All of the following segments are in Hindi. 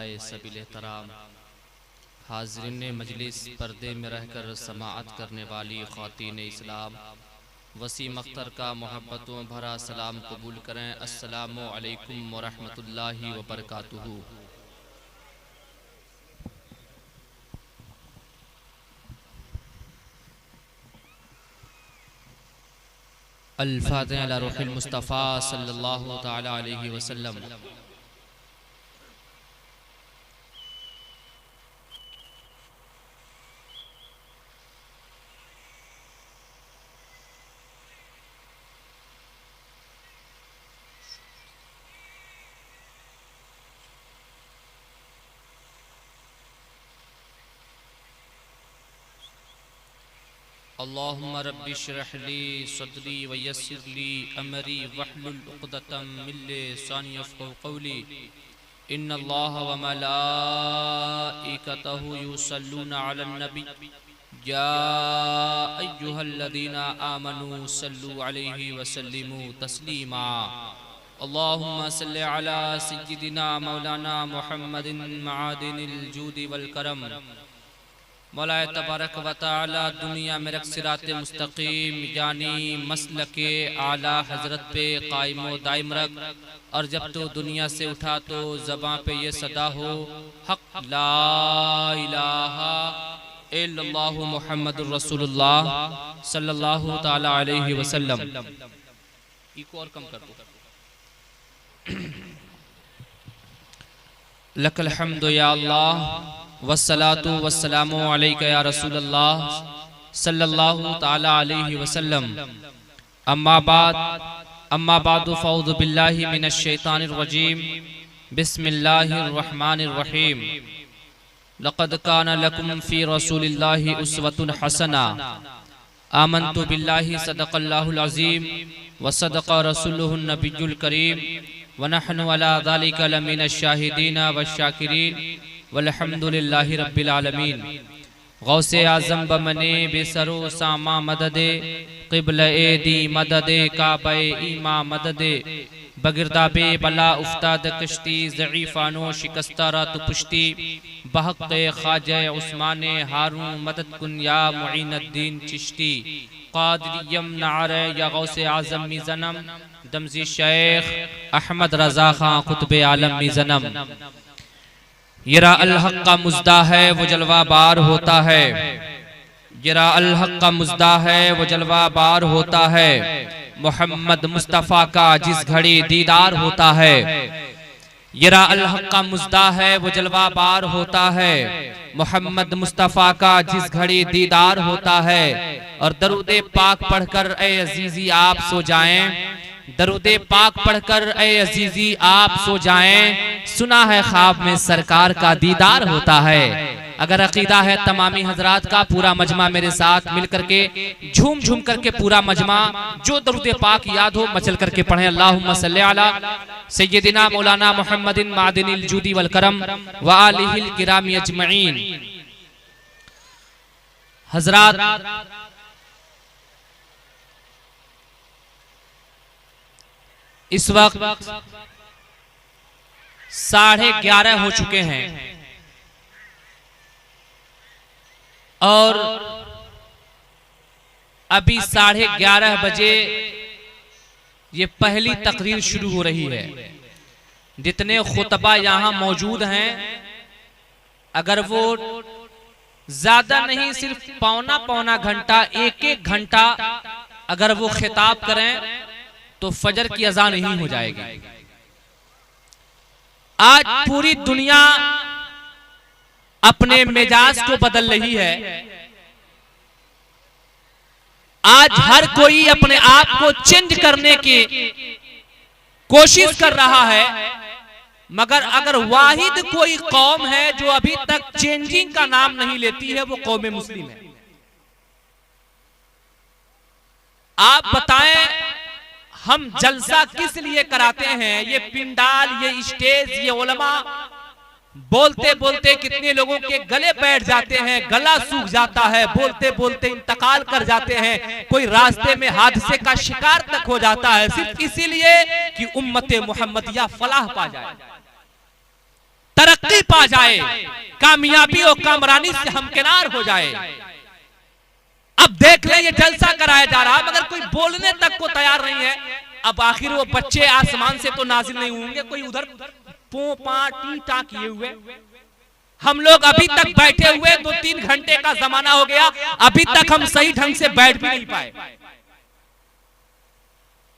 उलमाए सबिल एहतराम, हाज़रीन मजलिस, पर्दे में रहकर समाअत करने वाली ख़ातीन इस्लाम, वसीम अख्तर का मोहब्बतों भरा सलाम कबूल करें। अस्सलामु अलैकुम व रहमतुल्लाहि व बरकातुहू। अल-फ़ातिहा अला रूहिल मुस्तफ़ा सल्लल्लाहु तआला अलैहि वसल्लम। अल्लाहुम्मा रब्बि इश्रह ली सदरी व यस्सिर ली अमरी वहलुल उक़दतम मिन लिसानी यफ़क़हू क़ौली। इन्नल्लाहा व मलाइकतहू युसल्लूना अलन नबी या अय्युहल्लज़ीना आमनू सल्लू अलैहि व सल्लिमू तस्लीमा। अल्लाहुम्मा सल्लि अला सय्यिदिना मौलाना मुहम्मदिन मआदिनिल जूदि वल करम। मौला तबारक व तआला दुनिया में सिराते मुस्तकीम यानी मसलके आला हजरत पे कायम व दायम रख, और जब तो दुनिया से उठा तो ज़बां पे ये सदा हो, हक ला इलाहा इल्लल्लाहु मुहम्मदुर रसूलुल्लाह सल्लल्लाहु ताला अलैहि वसल्लम। इको और कम कर दो। लकल हम्दु या अल्लाह वस्सलातु वस्सलामु अलैका या रसूलल्लाह सल्लल्लाहु ताला अलैहि वसल्लम। अम्मा बाद फ़अऊज़ु बिल्लाहि मिनश शैतानिर रजीम। बिस्मिल्लाहिर रहमानिर रहीम। लक़द काना लकुम फ़ी रसूलिल्लाहि उस्वतुन हसना। आमन्तु बिल्लाहि सदक़ल्लाहुल अज़ीम व सदक़ रसूलुहुन नबियुल करीम व नहनु अला ज़ालिका लमिनश शाहिदीन वश्शाकिरीन वल्हम्दुलिल्लाहि रब्बिल आलमीन। गौसे आज़म बमने बेसरो सामा मददे, क़िबले दी मददे, काबे ईमा मददे, बगिरदाबे बला उफ्ताद कश्ती, ज़ईफ़ानो शिकस्ता रात पुश्ती, बहक़े ख़ाजे उस्माने हारून मदद कुन या मुईनुद्दीन चिश्ती। क़ादिरियम नारे या गौसे आज़म मीज़नम, दमज़ी शेख अहमद रज़ा ख़ां क़ुतबे आलम मीज़नम। यरा अल हक़ का मुज़दा है वो जलवा बार होता है, यरा अल हक़ का मुज़दा है वो जलवा बार होता है, मोहम्मद मुस्तफ़ा का जिस घड़ी दीदार होता है। यरा अल हक़ का मुज़दा है वो जलवा बार होता है, मोहम्मद मुस्तफ़ा का जिस घड़ी दीदार होता है। और दरूदे पाक पढ़कर ए अजीज़ी आप सो जाएं, दरूदे पाक पढ़कर ए अजीज़ी आप सो जाएं, सुना है ख्वाब में सरकार का दीदार होता है। अगर अकीदा है तमामी हजरात का, पूरा मजमा मेरे साथ मिल करके झूम झूम करके पूरा मजमा जो दरूदे पाक याद हो मचल करके पढ़े। अल्लाहुम्मा सल्लि अला सय्यदिना मौलाना मुहम्मदिन मादिनिल जूदी वल करम व आलिहिल किराम अजमईन। हजरात, इस वक्त 11:30 हो चुके हैं और अभी 11:30 बजे ये पहली तकरीर शुरू हो रही है। जितने खुतबा यहां मौजूद हैं, अगर वो ज्यादा नहीं सिर्फ पौना घंटा, एक घंटा अगर वो खिताब करें तो फजर की अज़ान नहीं हो जाएगी। आज पूरी दुनिया अपने मिजाज को बदल रही है। आज हर कोई अपने आप को चेंज करने की कोशिश कर रहा है, मगर अगर वाहिद कोई कौम है जो अभी तक चेंजिंग का नाम नहीं लेती है, वो कौम मुस्लिम है। आप बताएं, हम जलसा किस लिए कराते हैं? ये पिंडाल, ये स्टेज, ये उलमा बोलते बोलते कितने लोगों के गले बैठ जाते हैं, गला सूख जाता है, बोलते बोलते इंतकाल कर जाते हैं, कोई रास्ते में हादसे का शिकार तक हो जाता है, सिर्फ इसीलिए कि उम्मत मुहम्मदिया फलाह पा जाए, तरक्की पा जाए, कामयाबी और कामरानी से हमकिनार हो जाए। अब देख ले ये जलसा कराया जा रहा मगर कोई बोलने तक को तैयार नहीं है। अब आखिर वो बच्चे आसमान से तो नाजिल नहीं होंगे, कोई उधर पो पा टी टा किए हुए। हम लोग अभी तक बैठे हुए 2-3 घंटे का जमाना हो गया, अभी तक हम सही ढंग से बैठ भी नहीं पाए।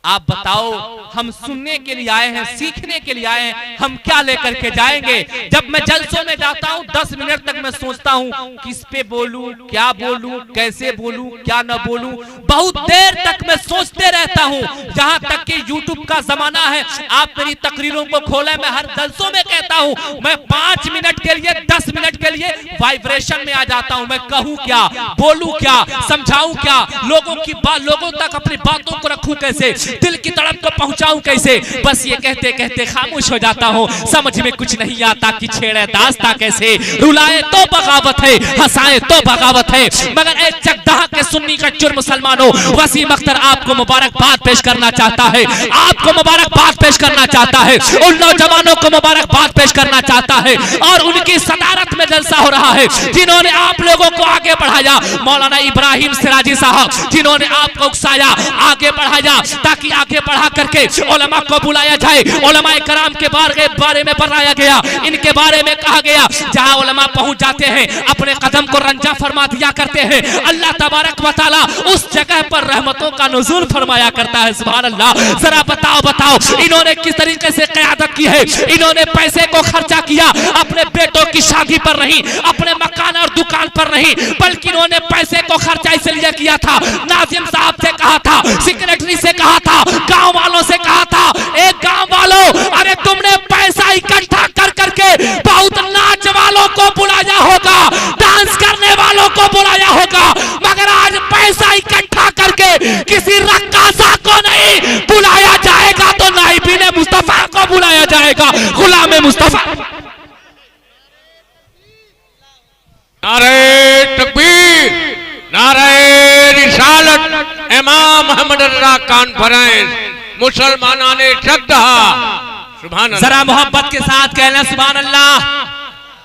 आप बताओ, हम सुनने के लिए आए हैं, सीखने के लिए आए हैं, हम क्या लेकर के जाएंगे? जब मैं जलसों में जाता हूं 10 मिनट तक मैं सोचता हूं किस पे बोलूं, क्या बोलूं, कैसे बोलूं, क्या न बोलूं। बहुत देर तक मैं सोचते रहता हूं, जहां तक कि यूट्यूब का जमाना है। आप मेरी तकरीरों को खोले, मैं हर जलसों में कहता हूं मैं 5 मिनट के लिए 10 मिनट के लिए वाइब्रेशन में आ जाता हूं। मैं कहूं क्या, बोलूं क्या, समझाऊं क्या, लोगों की बात, लोगों तक अपनी बातों को रखूं कैसे, दिल की तड़प को पहुंचाऊं कैसे। बस ये कहते कहते खामोश हो जाता हूं, समझ में कुछ नहीं आता कि छेड़े दास्ता कैसे। रुलाए तो बगावत है, हंसाए तो बगावत है, मगर एक जगदाह के सुन्नी कच्चर मुसलमानों, वसीम अख्तर आपको मुबारकबाद पेश करना चाहता है, आपको मुबारकबाद पेश करना चाहता है, उन नौजवानों को मुबारकबाद पेश करना चाहता है। और उनकी सदारत में जलसा हो रहा है, जिन्होंने आप लोगों को आगे बढ़ाया। मौलाना इब्राहिम सिराजी साहब जिन्होंने आपको उकसाया, आगे बढ़ाया, ताकि आगे बढ़ा करके उलमा को बुलाया जाए। उलमाए कराम के बारे में बताया गया, इनके बारे में कहा गया, जहां उलमा पहुंच जाते हैं अपने कदम को रंजा फरमा दिया करते हैं, अल्लाह तबारक व तआला उस जगह पर रहमतों का नुज़ूल फरमाया करता है। सुभान अल्लाह। जरा बताओ बताओ इन्होंने किस तरीके से क़यादत की है। इन्होंने पैसे को खर्चा किया, अपने बेटों की शादी पर नहीं, अपने मकान और दुकान पर नहीं, बल्कि इन्होंने पैसे को खर्चा इसलिए किया था, नाजिम साहब से कहा था, सेक्रेटरी से कहा था, गांव वालों से कहा था, एक गांव वालों, अरे तुमने पैसा इकट्ठा कर करके बहुत नाच वालों को बुलाया होगा, डांस करने वालों को बुलाया होगा, मगर आज पैसा इकट्ठा करके किसी रक्कासा को नहीं बुलाया जाएगा, तो नाइबीने मुस्तफा को बुलाया जाएगा, गुलामे मुस्तफा। नारे तकबीर, नारे रिसालत, इमाम मोहम्मद रज़ा कॉन्फ्रेंस, मुसलमानाने जगदहा। सुभान अल्लाह। जरा मोहब्बत के साथ कहना सुभान अल्लाह,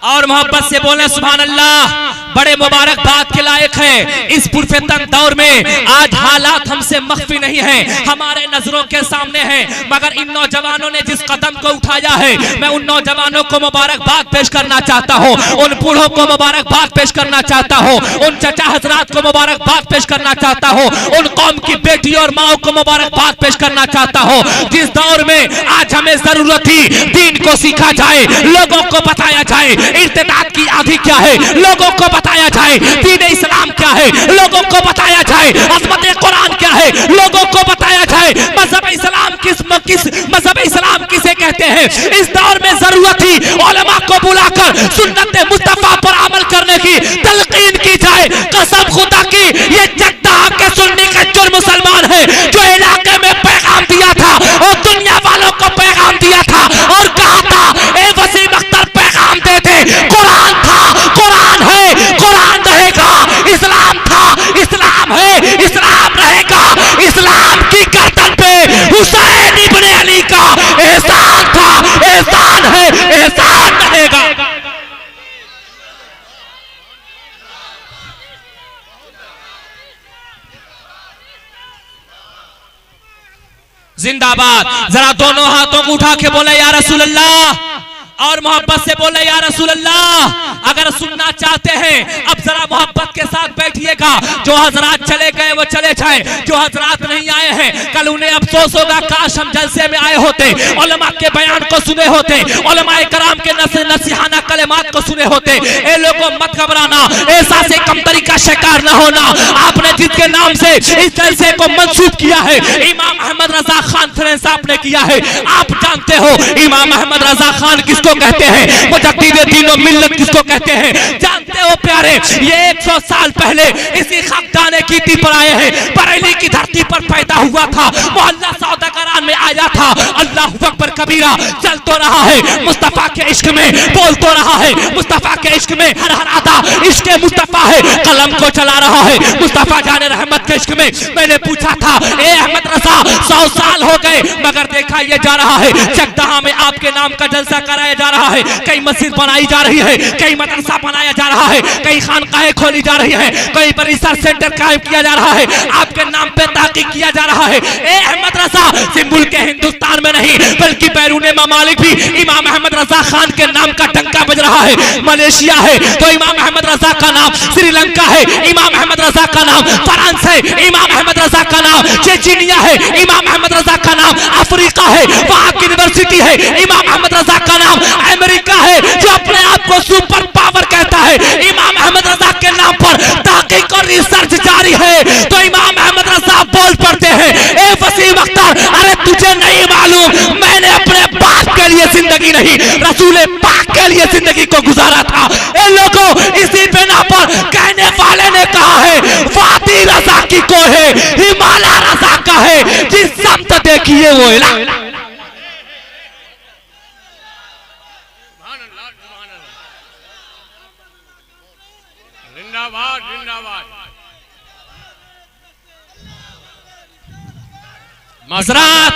और मोहब्बत से बोले सुभान अल्लाह। बड़े मुबारकबाद के लायक है। इस पुरफितन दौर में आज हालात हमसे मख्फी नहीं है, हमारे नजरों के सामने है, मगर इन नौजवानों ने जिस कदम को उठाया है, मैं उन नौजवानों को मुबारकबाद पेश करना चाहता हूँ, उन बूढ़ों को मुबारकबाद पेश करना चाहता हूँ, उन चचा हजरात को मुबारकबाद पेश करना चाहता हूँ, उन कौम की बेटी और माओ को मुबारकबाद पेश करना चाहता हूँ, जिस दौर में आज हमें जरूरत थी दीन को सीखा जाए, लोगों को बताया जाए इर्तिदाद की आदि क्या है, लोगों को बताया जाए दीन इस्लाम क्या है, लोगों को बताया जाए अज़मत कुरान क्या है, लोगों को बताया जाए मज़हब इस्लाम किस मज़हब इस्लाम किसे कहते हैं। इस दौर में जरूरत थी उलमा को बुलाकर सुन्नत मुस्तफा पर अमल करने की तलकीन की जाए। कसम खुदा की ये जगदाह के सुन्नी कच्चर मुसलमान है, जो इलाके में पैगाम दिया था और दुनिया वालों को पैगाम दिया था और कहा था, ए वसीम अख्तर पैगाम दे दे, कुरान था, कुरान है, कुरान रहेगा, इस्लाम था, इस्लाम है, इस्लाम रहेगा, इस्लाम की गर्दन पे हुसैन इब्ने अली का एहसान था, एहसान है, एहसान रहेगा। जिंदाबाद। जरा दोनों हाथों को उठा के बोले या रसूल अल्लाह, और मोहब्बत से बोले या रसूल अल्लाह। अगर सुनना चाहते हैं अब जरा मोहब्बत के साथ बैठिएगा। जो हजरात चले गए वो चले जाए, जो हजरात नहीं आए हैं कल उन्हें अफसोस होगा, काश हम जलसे में आए होते, उलमा के बयान को सुने होते, उलमाए कराम के नसीहाना कलेमात को सुने होते। ए लोगों मत घबराना, ऐसा से कमतरी का शिकार न होना। आपने जिसके नाम से इस जलसे को मंसूब किया है, इमाम अहमद रजा कॉन्फ्रेंस आपने किया है। आप जानते हो इमाम अहमद रजा खान किसको कहते हैं, मुजद्दिद दीन व मिल्लत किसको कहते हैं, जानते हो ओ प्यारे, ये 100 साल पहले इसी खाकदाने कीर्ति पर आए हैं। बरेली की धरती पर पैदा हुआ था, मोहल्ला सौदागरान में आया था। अल्लाह अकबर कबीरा चल तो रहा है मुस्तफा के इश्क में, बोल तो रहा है मुस्तफा के इश्क में, हर हर अदा इश्क मुस्तफा है, कलम को चला रहा है मुस्तफा जाने रहमत के इश्क में। मैंने पूछा था ए अहमद रजा 100 साल हो गए, मगर देखा ये जा रहा है चकदहा में आपके नाम का जलसा कराया जा रहा है, कई मस्जिद बनाई जा रही है, कई मदरसा बनाया जा रहा है, कई खानकाहें खोली जा रही है, कई रिसर्च सेंटर कायम किया जा रहा है, आपके नाम पे तहकीक किया जा रहा है। ए अहमद रजा सिर्फ मुल्क हिंदुस्तान में नहीं बल्कि बैरून ममालिक भी इमाम अहमद रजा खान के नाम का डंका बज रहा है। मलेशिया है तो इमाम अहमद रजा का नाम, श्रीलंका है इमाम अहमद रजा का नाम, फ्रांस है इमाम अहमद रजा का नाम, चेचिनिया है इमाम अहमद रजा का नाम, अफ्रीका है वहां की यूनिवर्सिटी है इमाम अहमद रजा का नाम, अमेरिका है जो अपने आप को सुपर पावर कहता है, इमाम अहमद रजा के नाम पर तहकीक और रिसर्च जारी है। तो इमाम अहमद रजा बोल पड़ते हैं ए वसीम अख्तर, अरे तुझे नहीं मालूम मैंने अपने बाप के लिए जिंदगी नहीं रसूल पाक के लिए जिंदगी को गुजारा था। ए लोगों, इसी बिना पर कहने वाले ने कहा है वादी रजा की को है हिमालय रजा का है, जिस समत देखिए वो इलाका। जिंदाबाद जिंदाबाद। हज़रात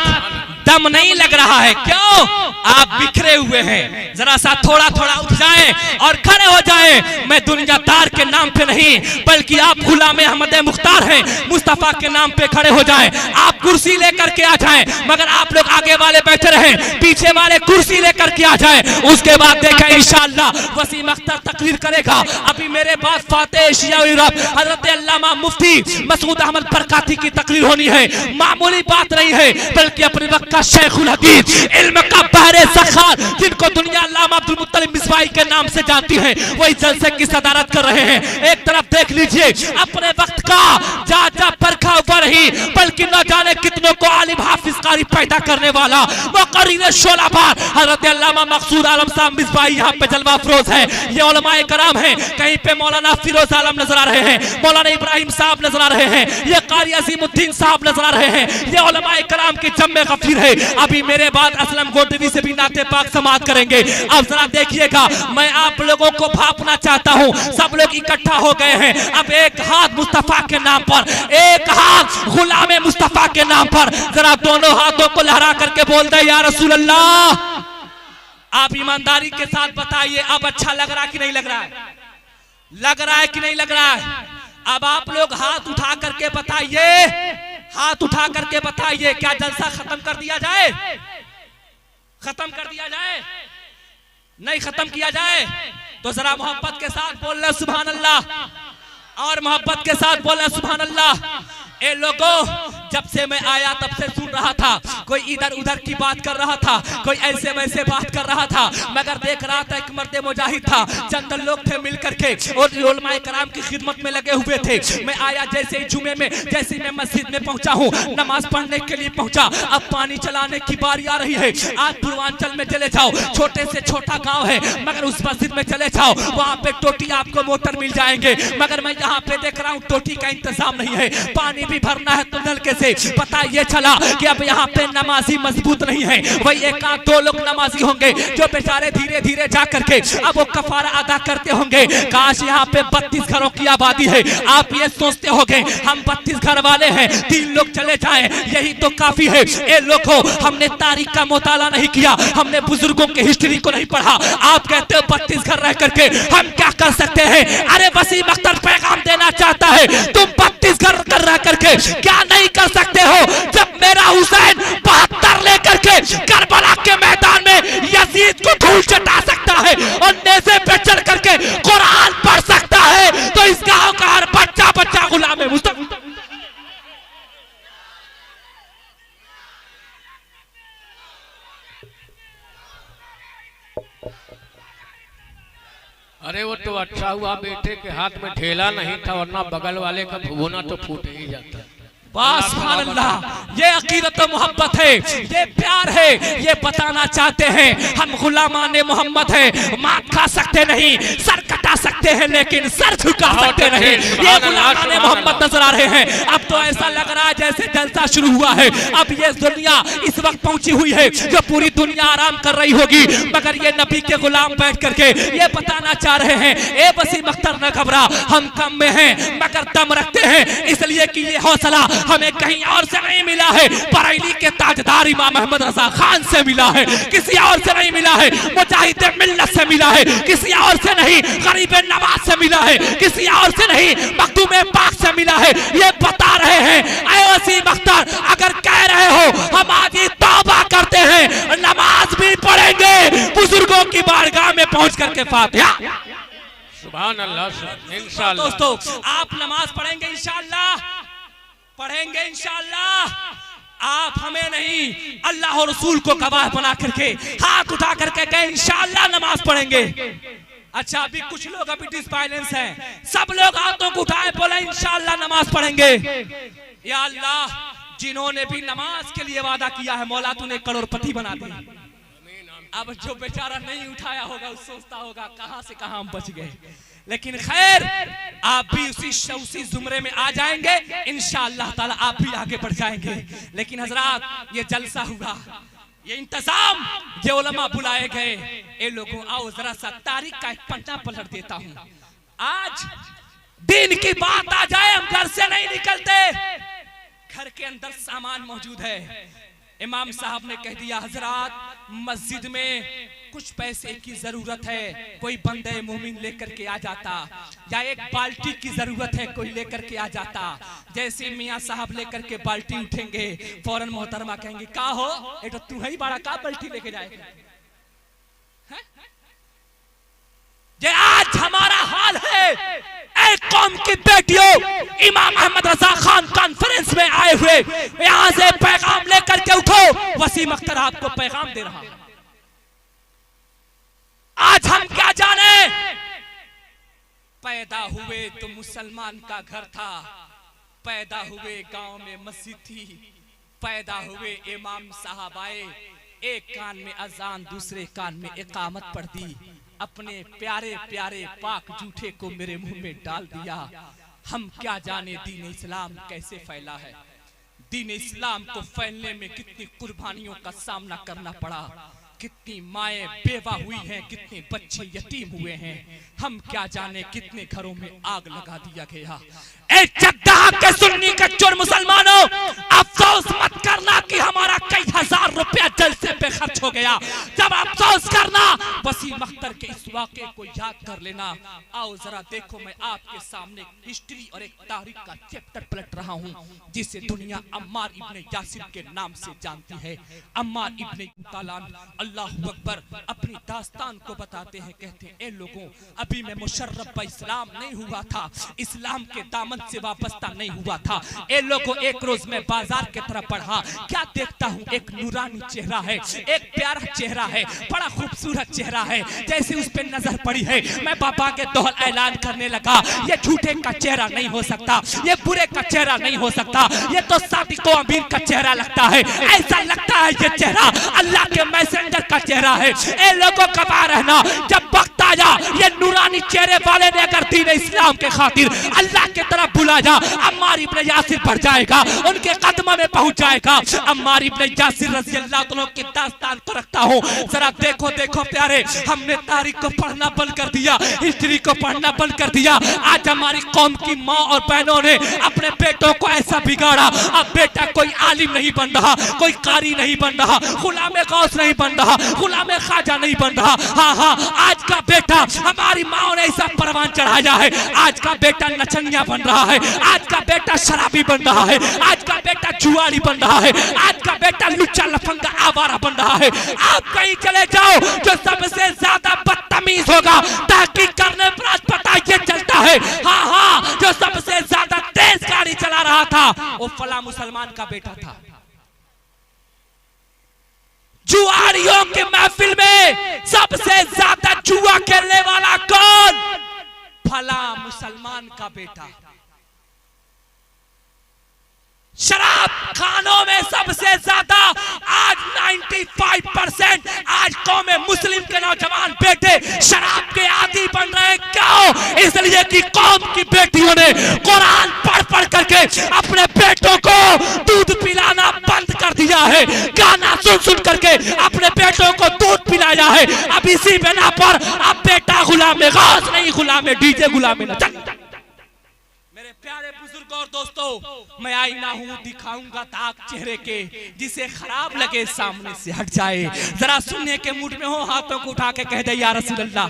दम नहीं लग रहा है, क्यों? आप बिखरे हुए हैं। जरा सा थोड़ा थोड़ा उठ जाएं और खड़े हो जाएं। मैं दुनियादार के नाम पे नहीं बल्कि आप गुलाम अहमद मुख्तार हैं, मुस्तफा के नाम पे खड़े हो जाएं। आप कुर्सी लेकर के आ जाएं, मगर आप लोग आगे वाले बैठे रहें, पीछे वाले कुर्सी लेकर के आ जाएं। उसके बाद देखें इंशाअल्लाह वसीम अख्तर तकरीर करेगा। अभी मेरे पास फातेह एशिया यूरोप हजरत अल्लामा मुफ्ती मसूद अहमद बरकाती की तकरीर होनी है। मामूली बात नहीं है बल्कि अपने वक्त का शेखुल हदीस, इल्म का बहरे सखार, जिनको दुनिया अल्लामा अब्दुल मुत्तलिब मिसवाई के नाम से जानती है, वही जलसे की सदारत कर रहे हैं। एक तरफ देख लीजिए अपने वक्त का जा परखा हुआ नहीं बल्कि न जाने कितनों को आलिम हाफिज कारी पैदा करने वाला मुकर्रिर शोलाबार हजरत अल्लामा मकसूद आलम साहब मिसवाई यहाँ पे जलवा अफरोज है। ये उलमाए कराम हैं, कहीं पे मौलाना फिरोज आलम नजर आ रहे हैं, मौलाना इब्राहिम साहब नजर आ रहे हैं, ये कारी अजीमुद्दीन साहब नजर आ रहे हैं, ये उलमाए कराम की जम्मे गफीर है। अभी मेरे बाद असलम गोडवी से भी नाते पाक समात करेंगे। अब जरा देखिएगा, मैं आप लोगों को भापना चाहता हूँ। सब लोग इकट्ठा हो गए हैं। अब एक हाथ मुस्तफा के नाम पर, एक हाथ गुलाम मुस्तफा के नाम पर, जरा दोनों हाथों को लहरा करके बोल दे या रसूल अल्लाह। आप ईमानदारी के साथ बताइए, अब अच्छा लग रहा है कि नहीं लग रहा है? लग रहा है कि नहीं लग रहा है? अब आप लोग हाथ उठा करके बताइए, हाथ उठा करके बताइए, क्या जलसा खत्म कर दिया जाए? खत्म कर दिया जाए? नहीं खत्म किया जाए तो जरा मोहब्बत के साथ बोल रहे सुभान अल्लाह, और मोहब्बत के साथ बोल रहे सुभान अल्लाह। ए लोगों, जब से मैं आया तब से सुन रहा था, कोई इधर उधर की बात कर रहा था, कोई ऐसे वैसे बात कर रहा था, मगर देख रहा था एक मर्द मुजाहिद था, चंद लोग थे मिल करके और उलमाए कराम की खिदमत में लगे हुए थे। मैं आया जैसे ही जुमे में, जैसे मैं मस्जिद में पहुंचा हूँ, नमाज पढ़ने के लिए पहुंचा। अब पानी चलाने की बारी आ रही है। आज पूर्वांचल में चले जाओ, छोटे से छोटा गाँव है, मगर उस मस्जिद में चले जाओ, वहाँ पे टोटी आपको मोटर मिल जाएंगे, मगर मैं यहाँ पे देख रहा हूँ टोटी का इंतजाम नहीं है, पानी भी भरना है तो नलके से। पता ये चला कि अब यहाँ पे नमाजी मजबूत नहीं है, वही एक आध दो लोग नमाजी होंगे जो बेचारे धीरे धीरे जा करके अब वो कफारा अदा करते होंगे। काश यहाँ पे 32 घरों की आबादी है। आप ये सोचते होंगे हम 32 घर वाले हैं, 3 लोग चले जाएं यही तो काफी है। ए लोगों, हमने तारीख का मुताला नहीं किया, हमने बुजुर्गों की हिस्ट्री को नहीं पढ़ा। आप कहते हो 32 घर रह करके हम क्या कर सकते हैं? अरे वसीम अख्तर पैगाम देना चाहता है, तुम 32 घर कर रह करके क्या नहीं कर सकते हो? जब मेरा हुसैन 72 लेकर के करबला के मैदान में यजीद को धूल चटा सकता है और नेज़े पे चढ़ करके कुरान पढ़ सकता है, तो इस गांव का हर बच्चा बच्चा गुलाम है मुस्तफा। अरे वो तो अच्छा हुआ बेटे के हाथ में ठेला नहीं था, वरना बगल वाले का भुना तो फूट ही जाता। सुभान अल्लाह। ये अकीदत और मोहब्बत है, ये प्यार है, ये बताना चाहते हैं हम गुलामान मोहम्मद है। मात खा सकते नहीं, सर कटा सकते हैं, लेकिन सर झुका सकते नहीं। ये गुलामान मोहम्मद नजर आ रहे हैं। अब तो ऐसा लग रहा है जैसे जलसा शुरू हुआ है। अब ये दुनिया इस वक्त पहुंची हुई है जो पूरी दुनिया आराम कर रही होगी, मगर ये नबी के गुलाम बैठ करके ये बताना चाह रहे हैं, ए वसीम अख्तर न घबरा, हम कम में हैं मगर दम रखते हैं, इसलिए कि ये हौसला हमें कहीं और से नहीं मिला है। बरेली के ताजदार इमाम अहमद रजा खान से मिला है, किसी और से नहीं मिला है। मुजाहिद मिल्लत से मिला है, किसी और से नहीं। गरीब नवाज से मिला है, किसी और से नहीं। मखदूम पाक से मिला है। ये बता रहे हैं ऐ वसीम अख्तर, अगर कह रहे हो हम आज ही तौबा करते हैं, नमाज भी पढ़ेंगे बुजुर्गों की बारगाह में पहुंच करके फातिहा। सुभान अल्लाह। इंशाअल्लाह दोस्तों आप नमाज पढ़ेंगे इंशाअल्लाह, पढ़ेंगे इंशाअल्लाह। आप हमें नहीं अल्लाह और रसूल को गवाह बना करके हाथ उठा करके कहे इंशाअल्लाह नमाज पढ़ेंगे। अच्छा अभी कुछ लोग अभी डिसबैलेंस हैं, सब लोग हाथों को उठाए बोले इंशाअल्लाह नमाज पढ़ेंगे। या अल्लाह जिन्होंने भी नमाज के लिए वादा किया है मौला तूने करोड़पति बना दी। अब जो बेचारा नहीं उठाया होगा उस सोचता होगा कहां से कहां हम बच गए। लेकिन खैर आप भी उसी जुमरे में आ जाएंगे इंशाअल्लाह ताला, आप भी आगे बढ़ जाएंगे। लेकिन हजरात ये जलसा हुआ, ये इंतजाम, ये उलमा बुलाए गए। ए लोगों आओ जरा सा तारीख का एक पन्ना पलट देता हूं। आज दिन की बात आ जाए हम घर से नहीं निकलते, घर के अंदर सामान मौजूद है। इमाम साहब ने कह दिया हजरात मस्जिद में कुछ पैसे की जरूरत है, कोई बंदे मोमिन लेकर के आ जाता, या एक बाल्टी की जरूरत है कोई लेकर के आ जाता। जैसे मियाँ साहब लेकर के बाल्टी उठेंगे फौरन मोहतरमा कहेंगे का हो ये तो तू ही बड़ा का बाल्टी लेके जाएगा। ये आज हमारा हाल है। ऐ कौम की बेटियों, इमाम अहमद रजा खान कॉन्फ्रेंस में आए हुए यहां से पैगाम लेकर के उठो। वसीम अख्तर आपको पैगाम दे रहा। आज हम क्या जाने, पैदा हुए तो मुसलमान का घर था, पैदा हुए गांव में मस्जिद थी, पैदा हुए इमाम साहब आए, एक कान में अजान दूसरे कान में इकामत पढ़ दी, अपने प्यारे प्यारे पाक जूठे को मेरे मुंह में डाल दिया। हम क्या जाने दीन इस्लाम कैसे फैला है, दीन इस्लाम को फैलने में कितनी कुर्बानियों का सामना करना पड़ा, कितनी माएं बेवा हुई हैं, कितने बच्चे यतीम हुए हैं। हम क्या जाने कितने घरों में आग लगा दिया गया। ए जद्दाह के सुन्नी कच्चर मुसलमानों, अफसोस मत करना कि हमारा कई हजार रुपया जलसे पे खर्च हो गया। जब अफसोस करना वसीम अख्तर के इस वाक़े को याद कर लेना। आओ जरा देखो मैं आपके सामने हिस्ट्री और एक तारीख का चैप्टर पलट रहा हूँ जिसे दुनिया अम्मार इब्ने यासिर के नाम से जानती है। अम्मार इब्ने तालान अल्लाहु अकबर अपनी दास्तान को बताते हैं, कहते हैं ए लोगों अभी मैं मुशर्रफ इस्लाम नहीं हुआ था, इस्लाम के दामन से वापस्ता नहीं हुआ था। ए लोगों एक रोज मैं बाजार की तरफ बढ़ा, क्या देखता हूँ एक नूरानी चेहरा है, एक प्यारा चेहरा है, बड़ा खूबसूरत चेहरा है। जैसे उस पे नजर पड़ी है मैं बाबा के दोहल ऐलान करने लगा, ये झूठे का चेहरा नहीं हो सकता, ये बुरे का चेहरा नहीं हो सकता, ये तो सादिक अमीन का चेहरा लगता है। ऐसा लगता है ये चेहरा अल्लाह के मैसेंजर का चेहरा है। ए लोगों कबा रहना, जब वक्त आया ये नूरानी चेहरे वाले ने अगर दीन इस्लाम के खातिर अल्लाह के तरफ बुला जा, अम्मार इब्ने यासिर बढ़ जाएगा, उनके कदमों में पहुंच जाएगा। अम्मार इब्ने यासिर रज़ी अल्लाह तआला की दास्तान को रखता हूं, जरा देखो देखो प्यारे, हमने तारीख को पढ़ना बंद कर दिया, हिस्ट्री को पढ़ना बंद कर दिया। आज हमारी कौम की माँ और बहनों ने अपने बेटों को ऐसा बिगाड़ा, अब बेटा कोई आलिम नहीं बन रहा, कोई कारी नहीं बन रहा, गुलाम गौस नहीं बन रहा, गुलाम ख्वाजा नहीं बन रहा। हाँ हाँ आज का बेटा हमारी माँ ने ऐसा परवान चढ़ाया है, आज का बेटा नचनिया बन रहा है, आज का बेटा शराबी बन रहा है, आज का बेटा जुआरी बन रहा है, आज का बेटा लुच्चा लफंगा आवारा बन रहा है। आप कहीं चले जाओ जो सबसे ज्यादा बदतमीज होगा तहकीक करने पर आज पता ये चलता है। हाँ हाँ जो सबसे ज्यादा तेज गाड़ी चला रहा था वो फला मुसलमान का बेटा था। जुआरियों के महफिल में सबसे ज्यादा जुआ खेलने वाला कौन? फला मुसलमान का बेटा। शराब खानों में सबसे ज्यादा आज 95% आज कौम मुस्लिम के नौजवान बेटे शराब के आदी बन रहे हैं। क्यों? इसलिए कि कौम की बेटियों ने कुरान पढ़ पढ़ करके अपने बेटों को दूध पिलाना बंद कर दिया है, गाना सुन सुन करके अपने बेटों को दूध पिलाया है। अब इसी बिना पर अब बेटा गुलाम गौस नहीं, गुलाम डीजे, गुलाम नचन। मेरे प्यारे बुजुर्ग और दोस्तों, मैं आईना हूँ, दिखाऊंगा दाग चेहरे के, जिसे खराब लगे सामने से हट जाए। जरा सुनने के मूड में हो, हाथों को उठा के कह दे या रसूल अल्लाह,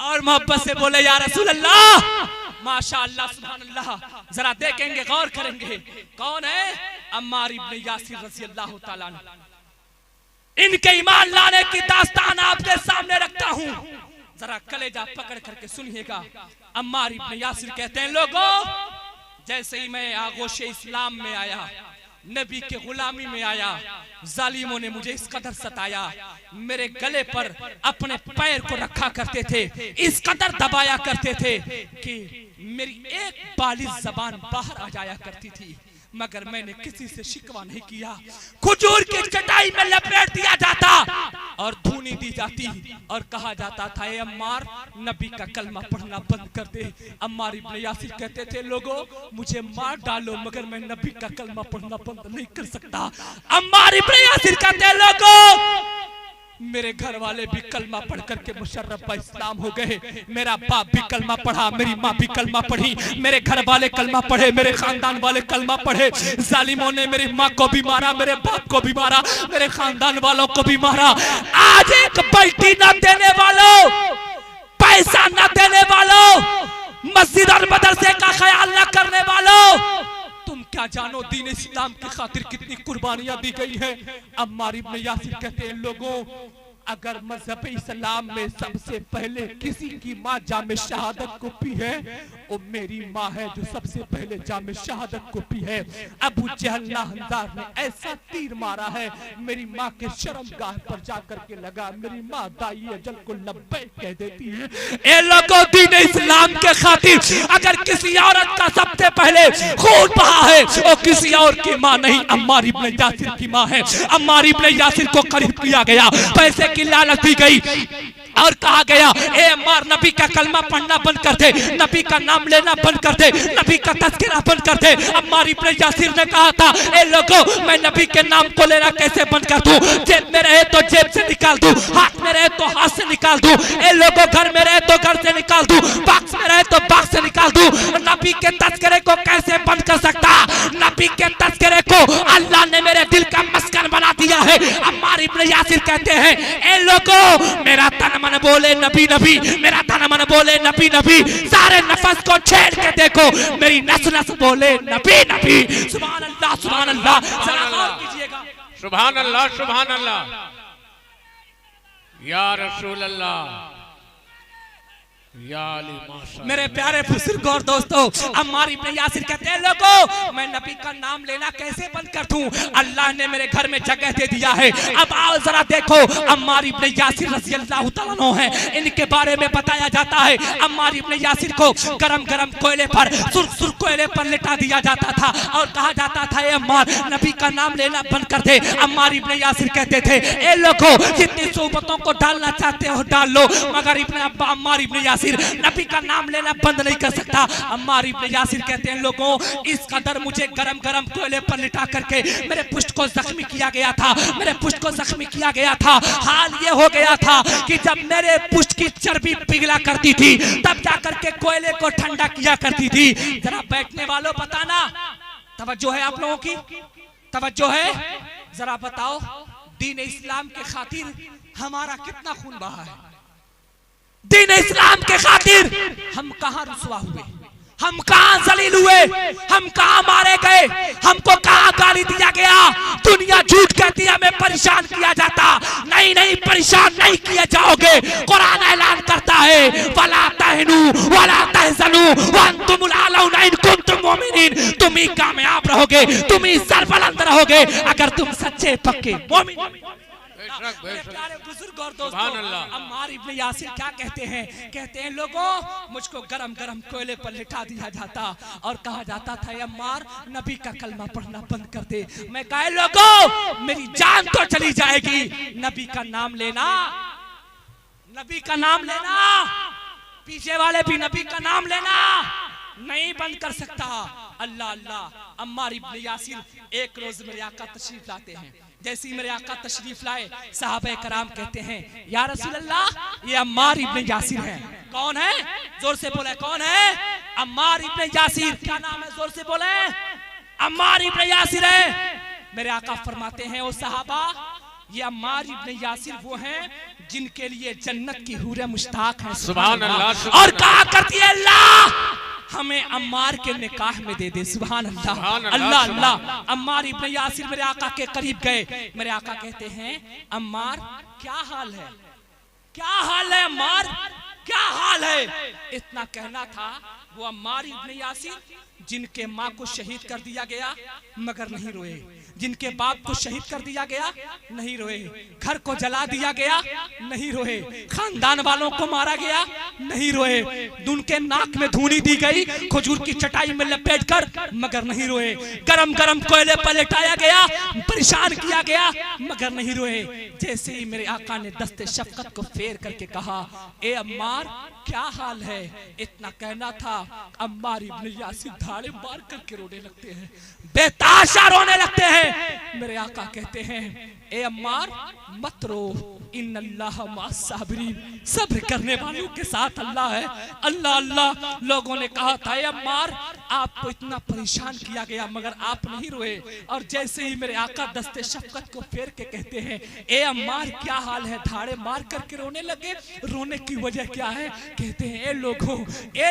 और मोहब्बत से बोले या रसूल अल्लाह, माशाअल्लाह, सुभान अल्लाह। जरा देखेंगे, गौर करेंगे, कौन है? अम्मार इब्न यासिर रज़ी अल्लाह ताला अन्हु। इनके ईमान लाने की दास्तान आपके सामने रखता हूँ, जरा कलेजा पकड़ करके सुनिएगा। अम्मार इब्न यासिर कहते हैं, लोगों, जैसे ही मैं आगोशे इस्लाम में आया, नबी के गुलामी में आया, जालिमों ने मुझे इस कदर सताया, मेरे गले पर अपने पैर को रखा करते थे, इस कदर दबाया करते थे कि मेरी एक बालिश जबान बाहर आ जाया करती थी, मगर मैंने किसी से शिकवा नहीं किया। खजूर की चटाई में लपेट दिया जाता और धूनी दी जाती और कहा जाता था, ए अम्मार, नबी का कलमा पढ़ना बंद कर दे। अम्मार इब्न यासिर कहते थे, लोगों, मुझे मार डालो मगर मैं नबी का कलमा पढ़ना बंद नहीं कर सकता। अम्मार इब्न यासिर कहते, लोगों, मेरे घर वाले भी कलमा पढ़ करके मुशर्रफ बा इस्लाम हो गए, मेरा बाप भी कलमा पढ़ा, मेरी माँ भी कलमा पढ़ी, मेरे घर वाले कलमा पढ़े, मेरे खानदान वाले कलमा पढ़े। जालिमों ने मेरी माँ को भी मारा, मेरे बाप को भी मारा, मेरे खानदान वालों को भी मारा। आज एक बाल्टी न देने वालों, पैसा न देने वालों, मस्जिद और मदरसे का ख्याल न करने वालों, तुम क्या जानो दीन इस्लाम की खातिर कितनी कुर्बानियां दी गई हैं। अम्मार इब्न यासिर कहते हैं, लोगों, अगर मजहब इस्लाम में सबसे पहले किसी की माँ जामे शहादत को पी है, वो मेरी माँ है जो सबसे पहले जामे शहादत को पी है। अबू जहल नाहनदार ने ऐसा तीर मारा है, मेरी माँ के शर्मगाह पर जाकर के लगा, मेरी माँ दाई अजल को लब्बैक कह देती है। ए लोगों, दीन इस्लाम के खातिर अगर किसी औरत का सबसे पहले खून बहा है, वो किसी और की माँ नहीं, अम्मार इब्न यासिर की माँ है। अम्मार इब्न यासिर को खरीद किया गया, पैसे की लालच दी गई और कहा गया, ए अम्मार, नबी का कलमा पढ़ना बंद कर दे, नबी का नाम लेना बंद कर दे, नबी का तज़किरा बंद कर दे। अम्मार इब्न यासिर ने कहा था, ए लोगों, मैं नबी के नाम को लेना कैसे बंद कर दूं? जेब में रहे तो जेब से निकाल दूं, हाथ में रहे तो हाथ से निकाल दूं, ए लोगों, घर में रहे तो घर से निकाल दूं, बॉक्स में रहे तो बॉक्स से निकाल दूं। नबी के तज़किरे को कैसे बंद कर सकता? नबी के तज़किरे को अल्लाह ने मेरे दिल का मस्कन बना दिया है। अम्मार इब्न यासिर कहते हैं, ए लोगों, मेरा तन मन बोले नबी नबी, मेरा तन मन बोले नबी नबी, सारे नफस को छेड़ के देखो, मेरी नस नस बोले नबी नबी। सुभान अल्लाह, सुभान अल्लाह, जरा गौर कीजिएगा। सुभान अल्लाह, सुभान अल्लाह, या रसूल अल्लाह, या अली माशा। मेरे प्यारे बुजुर्ग और दोस्तों, अम्मार इब्न यासिर कहते हैं, लोगों, मैं नबी का नाम लेना कैसे बंद कर दूं? अल्लाह ने मेरे घर में जगह दे दिया है। अब आओ जरा देखो, अम्मार इब्न यासिर रज़ी अल्लाह तआला अन्हु हैं, इनके बारे में बताया जाता है। अम्मार इब्न यासिर को गरम गरम कोयले पर, सुर्ख सुर्ख कोयले पर लिटा दिया जाता था और कहा जाता था, ए अम्मार, नबी का नाम लेना बंद कर दे। अम्मार इब्न यासिर कहते थे, ए लोगों, जितनी सोबतों को डालना चाहते हो डाल लो, मगर अम्मार इब्न यासिर नबी का नाम लेना बंद नहीं कर सकता। अम्मार इब्न यासिर कहते हैं, लोगों, इस कदर मुझे गरम गरम कोयले पर लिटा करके मेरे पुष्ट को जख्मी किया गया था, मेरे पुष्ट को जख्मी किया गया था। हाल ये हो गया था कि जब मेरे पुष्ट की चर्बी पिघला करती थी, तब जाकर के कोयले को ठंडा किया करती थी। जरा बैठने वालों, बताना, तवज्जो है आप लोगों की? तवज्जो है? जरा बताओ, दीन इस्लाम के खातिर हमारा कितना खून बहा है? दीन इस्लाम के खातिर हम कहां रुसवा हुए, हम कहां जलील हुए, हम कहां मारे गए, हमको कहां गाली दिया गया। दुनिया झूठ कहती है हमें परेशान किया जाता, नहीं नहीं, परेशान नहीं किए जाओगे। कुरान ऐलान करता है, वला तहनु वला तहज़नु व अंतुमुल आलौना इन कुंतुम मुमिनीन, तुम ही कामयाब रहोगे, तुम ही सरबलंद रहोगे अगर तुम सच्चे पक्के मोमिन। मेरे प्यारे बुजुर्ग और दोस्तों, सुभान अल्लाह। अम्मार इब्ने यासिर क्या कहते हैं? कहते हैं लोगों, मुझको गरम गरम कोयले पर लिटा दिया जाता और कहा जाता था अम्मार नबी का कलमा पढ़ना बंद कर दे। मैं कहा लोगों, मेरी जान तो चली जाएगी, नबी का नाम लेना, नबी का नाम लेना, पीछे वाले भी नबी का नाम लेना नहीं बंद कर सकता। अल्लाह अल्लाह। अम्मार इब्ने यासिर एक रोज मेरे आका तशरीफ लाते हैं। जैसे ही मेरे आका तशरीफ लाए, सहाबा कराम कहते हैं या रसूल अल्लाह, ये अम्मार इब्ने यासिर है। कौन है? जोर से बोले, कौन है? अम्मार इब्ने यासिर। क्या नाम है? जोर से बोले, अम्मार इब्ने यासिर है। मेरे आका फरमाते हैं ओ सहाबा, ये अम्मार इब्ने यासिर वो हैं जिनके लिए जन्नत की हूरें मुश्ताक हैं। सुभान अल्लाह। और कहा करती है अल्लाह हमें अम्मार के निकाह में दे दे। सुभान अल्लाह, अल्लाह अल्लाह। अम्मार इब्ने यासिर मेरे आका के करीब गए। मेरे आका कहते हैं अम्मार क्या हाल है? क्या हाल है अम्मार? क्या हाल है? इतना कहना था। वो अम्मार इब्ने यासिर जिनके माँ को शहीद कर दिया गया मगर नहीं रोए, जिनके बाप को शहीद कर दिया गया नहीं रोए, घर को जला दिया गया नहीं रोए, खानदान वालों को मारा गया नहीं रोए, उनके नाक में धूनी दी गई खजूर की चटाई में लपेटकर मगर नहीं रोए, गरम गरम कोयले पर लेटाया गया, परेशान किया गया मगर नहीं रोए। जैसे ही मेरे आका ने दस्ते शफकत को फेर करके कहा ए अम्मार क्या हाल है, इतना कहना था अम्मार इब्ने यासिर धाड़े मार करके रोने लगते हैं, बेताशा रोने लगते हैं। मेरे आका कहते हैं ए अम्मार मत रो, इन्नल्लाह मअस-साबिरीन, सब्र करने वालों के साथ अल्लाह है। अल्लाह अल्लाह। लोगों ने कहा था ए अम्मार आपको इतना परेशान किया गया मगर आप नहीं रोए। और जैसे ही मेरे आका दस्ते शफकत को फेर के कहते हैं ए अम्मार क्या हाल है, धाड़े मार करके रोने लगे। रोने की वजह क्या है? कहते हैं ए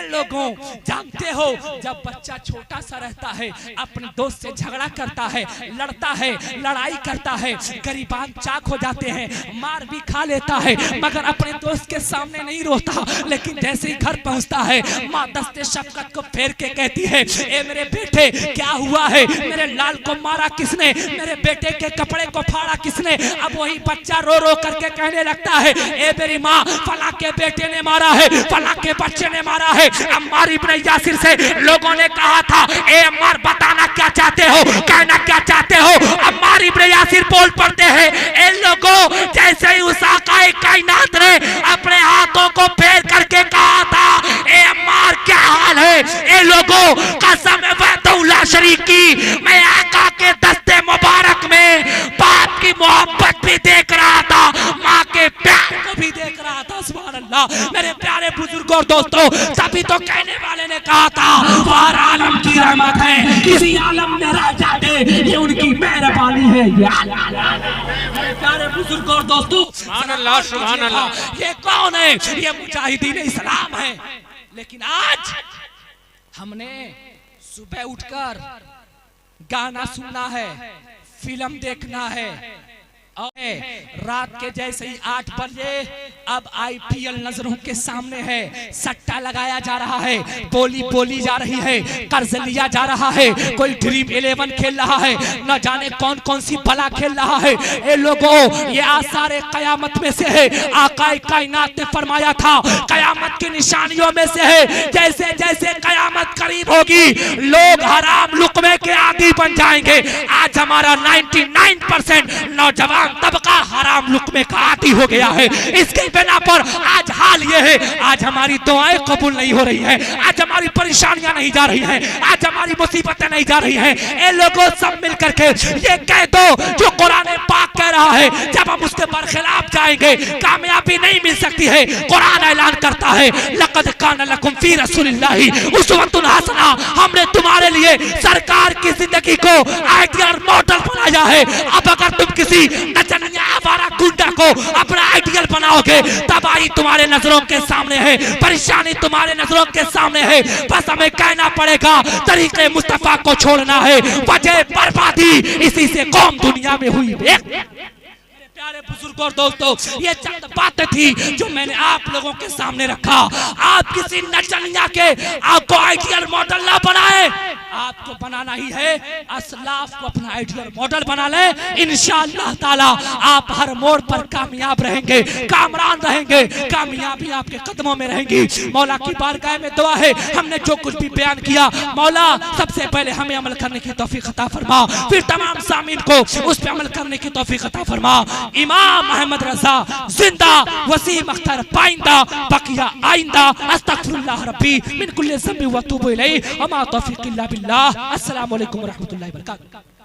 लोगों जानते हो जब बच्चा छोटा सा रहता है अपने दोस्त से झगड़ा करता है, लड़ता है, लड़ाई करता है, गरीबान चाक हो जाते हैं, मार भी खा लेता है मगर अपने दोस्त के सामने नहीं रोता। लेकिन जैसे ही घर पहुंचता है माँ दस्ते शफकत को फेर के कहती है ए मेरे बेटे क्या हुआ है, मेरे लाल को मारा किसने, मेरे बेटे के कपड़े को फाड़ा किसने। अब वही बच्चा रो रो करके कहने लगता है ए मेरी माँ फला के बेटे ने मारा है, फला के बच्चे ने मारा है। अम्मार इब्ने यासिर से लोगों ने कहा था ए अम्मार बताना क्या चाहते हो, कहना क्या चाहते हो। अम्मार इब्ने यासिर बोल पड़ते हैं ए लोगों, जैसे ही उस आकाए कायनात ने अपने हाथों को फेर करके कहा था ए अम्मार क्या हाल है, ए लोगों कसम वहदहुल्ला शरीक की मैं आका के दस्ते मुबारक में बाप की मोहब्बत भी देख रहा था, माँ के प्यार को भी देख रहा था। सुभान अल्लाह। मेरे प्यारे बुजुर्गों और दोस्तों, तभी तो कहने वाले ने कहा था वार आलम की रहमत है, किसी आलम में रह जाते ये उनकी मेहरबानी है। मेरे प्यारे बुजुर्गों और दोस्तों, सुभान अल्लाह, सुभान अल्लाह। ये कौन है? ये मुजाहिदीन इस्लाम है। लेकिन आज हमने सुबह उठकर गाना सुनना है, फिल्म देखना है, रात के जैसे ही 8 बजे अब IPL नजरों के सामने है, सट्टा लगाया जा रहा है, बोली बोली जा रही है, कर्ज लिया जा रहा है, कोई ड्रीम 11 खेल रहा है, न जाने कौन कौन सी भला खेल रहा है। ए लोगों ये आसार कयामत में से है। आका कायनात ने फरमाया था कयामत की निशानियों में से है, जैसे जैसे कयामत करीब होगी लोग हराम लुकमे के आदी बन जाएंगे। आज हमारा 99% नौजवान तबका हराम लुकमे का आदी हो गया है। इसके बिना पर आज हाल ये है, आज हमारी दुआएं कबूल नहीं हो रही है, आज हमारी परेशानियां नहीं जा रही हैं, आज हमारी मुसीबतें नहीं जा रही हैं। ए लोगों सब मिल करके ये कह दो जो कुरान पाक कह रहा है, जब हम उसके बरखिलाफ जाएंगे कामयाबी नहीं मिल सकती है। कुरान ऐलान करता है लक़द कान लकुम फी रसूलिल्लाहि उस्वतुन हसना, हमने तुम्हारे लिए सरकार की जिंदगी को आइडियल मॉडल बनाया है। अब अगर तुम किसी नचनिया आवारा गुंडा को अपना आइडियल बनाओगे तबाही तुम्हारे नजरों के सामने है, परेशानी तुम्हारे नजरों के सामने है। बस हमें कहना पड़ेगा तरीके मुस्तफा को छोड़ना है, वजह बर्बादी इसी से कौम दुनिया में हुई। प्यारे बुजुर्गों और दोस्तों, ये चंद बातें थी जो मैंने आप लोगों के सामने रखा। आप किसी नचनिया के आपको आइडियल मॉडल ना बनाए, आपको बनाना ही है असलाफ को अपना आइडियल मॉडल बना ले, इंशाअल्लाह ताला आप हर मोड़ पर कामयाब रहेंगे, कामरान रहेंगे, कामयाबी आपके कदमों में रहेंगी। मौला की बारगाह में दुआ है, हमने जो कुछ भी बयान किया मौला सबसे पहले हमें अमल करने की तौफीक अता फरमा, फिर तमाम सामीन को उस पे अमल करने की तौफीक अता फरमा। इमाम अहमद रजा जिंदा, वसीम अख्तर पाइंदा, बकिया आइंदा। अस्तगफिरुल्लाह रब्बी मिन कुल्ली ज़ंबि व अतूबु इलैहि, वमा तौफीक़ इल्ला बिल्लाह। अस्सलामु अलैकुम व रहमतुल्लाहि व बरकातुहू।